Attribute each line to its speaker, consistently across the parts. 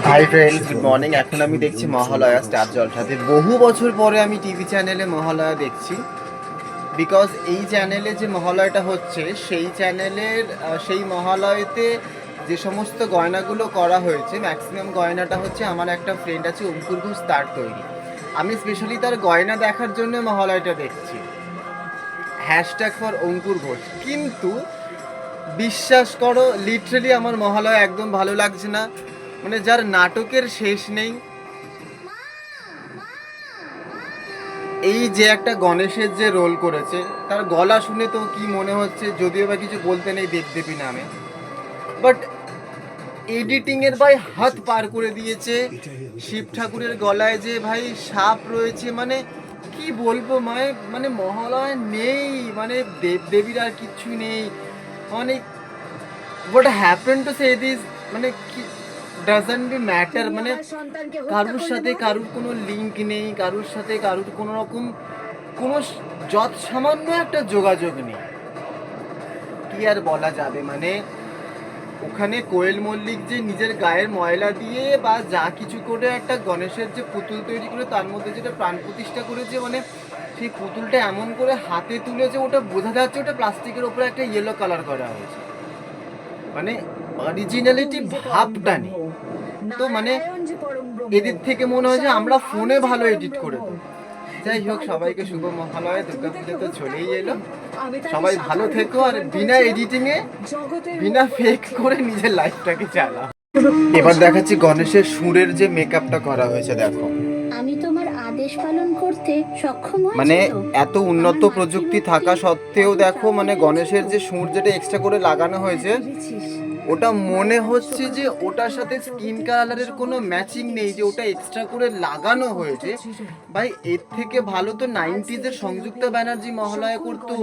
Speaker 1: Hi friends, good morning. এখন আমি দেখছি মহালয়া স্টার জলসাতে। বহু বছর পরে আমি টিভি চ্যানেলে মহালয়া দেখছি, বিকজ এই চ্যানেলে যে মহালয়াটা হচ্ছে সেই চ্যানেলের সেই মহালয়াতে যে সমস্ত গয়নাগুলো করা হয়েছে, ম্যাক্সিমাম গয়নাটা হচ্ছে আমার একটা ফ্রেন্ড আছে অঙ্কুর ঘোষ, তার তৈরি। আমি স্পেশালি তার গয়না দেখার জন্য মহালয়াটা দেখছি, হ্যাশট্যাগ ফর অঙ্কুর ঘোষ। কিন্তু বিশ্বাস করো, লিটারেলি আমার মহালয়া একদম ভালো লাগছে না। মানে যার নাটকের শেষ নেই। এই যে একটা গণেশের যে রোল করেছে, তার গলা শুনে তো কি মনে হচ্ছে, যদিও বা কিছু বলতে নেই দেবদেবী নামে, বাট এডিটিং এর ভাই হাত পার করে দিয়েছে। শিব ঠাকুরের গলায় যে ভাই সাপ রয়েছে, মানে কি বলবো, মানে মহালয়া নেই, মানে দেবদেবীর আর কিচ্ছু নেই। মানে what happen to say this, মানে কি ডাজন্ট বি ম্যাটার। মানে কারুর সাথে কারুর কোনো লিঙ্ক নেই, কারুর সাথে কারুর কোনো রকম কোনো যৎ সামান্য একটা যোগাযোগ নেই। কি আর বলা যাবে, মানে ওখানে কোয়েল মল্লিক যে নিজের গায়ের ময়লা দিয়ে বা যা কিছু করে একটা গণেশের যে পুতুল তৈরি করে তার মধ্যে যেটা প্রাণ প্রতিষ্ঠা করেছে, মানে সেই পুতুলটা এমন করে হাতে তুলেছে, ওটা বোঝা যাচ্ছে ওটা প্লাস্টিকের ওপরে একটা ইয়েলো কালার করা হয়েছে, মানে অরিজিনালিটি ভাবটা নেই। তো মানে এদের থেকে মনে হয় যে আমরা ফোনে ভালো এডিট করে দেবো। যাই হোক, সবাইকে শুভ মহালয়া। দুর্গাপুজো তো চলেই এলো, সবাই ভালো থেকো, আর বিনা এডিটিংয়ে বিনা ফেক করে নিজের লাইফটাকে চালাও। এবার দেখাচ্ছি গণেশের সুরের যে মেকআপটা করা হয়েছে, দেখো।
Speaker 2: আমি তোমার আদেশ পালন করতে সক্ষম হয়েছি।
Speaker 1: মানে এত উন্নত প্রযুক্তি থাকা সত্ত্বেও দেখো, মানে গণেশের যে সুর যেটা এক্সট্রা করে লাগানো হয়েছে, ওটা মনে হচ্ছে যে ওটার সাথে স্কিন কালারের কোনো ম্যাচিং নেই, যে ওটা এক্সট্রা করে লাগানো হয়েছে। ভাই এর থেকে ভালো তো 90s-এর সংযুক্তা ব্যানার্জি মহালয়া করতো,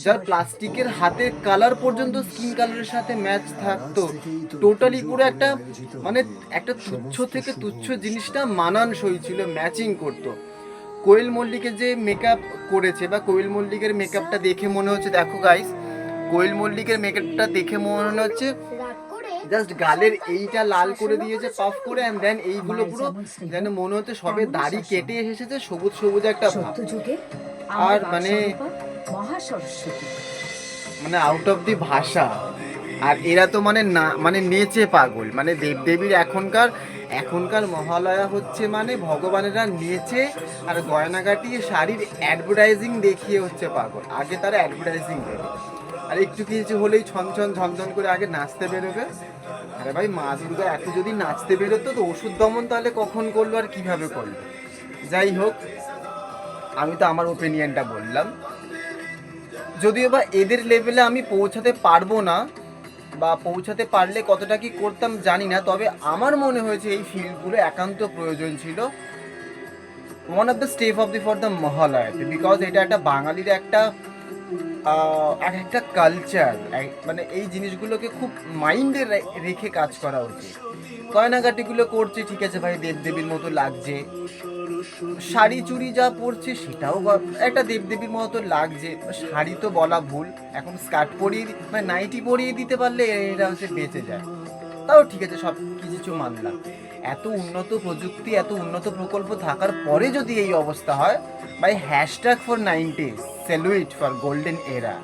Speaker 1: যার প্লাস্টিকের হাতের কালার পর্যন্ত স্কিন কালারের সাথে ম্যাচ থাকতো। টোটালি পুরো একটা, মানে একটা তুচ্ছ থেকে তুচ্ছ জিনিসটা মানানসই ছিল, ম্যাচিং করতো। কোয়েল মল্লিকের যে মেকআপ করেছে, বা কোয়েল মল্লিকের মেকআপটা দেখে মনে হচ্ছে, দেখো গাইস, কোয়েল মল্লিকের মেকআপটা দেখে মনে হচ্ছে জাস্ট গালের এইটা লাল করে দিয়েছে পাফ করে, এন্ড দেন এইগুলো পুরো যেন মনে হচ্ছে সবে দাড়ি কেটে এসেছে, সবুজ সবুজ একটা ভাব। আর মানে আউট অফ দি ভাষা। আর এরা তো মানে না, মানে নেচে পাগল, মানে দেবদেবীর এখনকার এখনকার মহালয়া হচ্ছে মানে ভগবানেরা নেচে আর গয়নাগাটি শাড়ির অ্যাডভার্টাইজিং দেখিয়ে হচ্ছে পাগল। আগে তারা অ্যাডভার্টাইজিং দেবে, আর একটু কিছু হলেই ছনছন ঝনঝন করে আগে নাচতে বেরোবে। আরে ভাই, মা দুর্গা এত যদি নাচতে বেরোতো, তো ওষুধ দমন তাহলে কখন করলো আর কিভাবে করলো? যাই হোক, আমি তো আমার ওপিনিয়নটা বললাম। যদিও বা এদের লেভেলে আমি পৌঁছাতে পারবো না, বা পৌঁছাতে পারলে কতটা কি করতাম জানি না, তবে আমার মনে হয়েছে এই ফিল্ডগুলো একান্ত প্রয়োজন ছিল one of the step of the for the মহালয়াতে, বিকজ এটা একটা বাঙালির একটা একটা কালচার। মানে এই জিনিসগুলোকে খুব মাইন্ডে রেখে কাজ করা উচিত। গয়নাগাটিগুলো করছে ঠিক আছে ভাই, দেবদেবীর মতো লাগছে, শাড়ি চুড়ি যা পরছে সেটাও একটা দেবদেবীর মতো লাগছে। শাড়ি তো বলা ভুল, এখন স্কার্ট পরিয়ে মানে নাইটি পরিয়ে দিতে পারলে এরা হচ্ছে বেঁচে যায়, তাও ঠিক আছে, সব কিছু মানলাম। এত উন্নত প্রযুক্তি, এত উন্নত প্রকল্প থাকার পরে যদি এই অবস্থা হয়, ভাই hashtag for 90s, salute for golden এরা।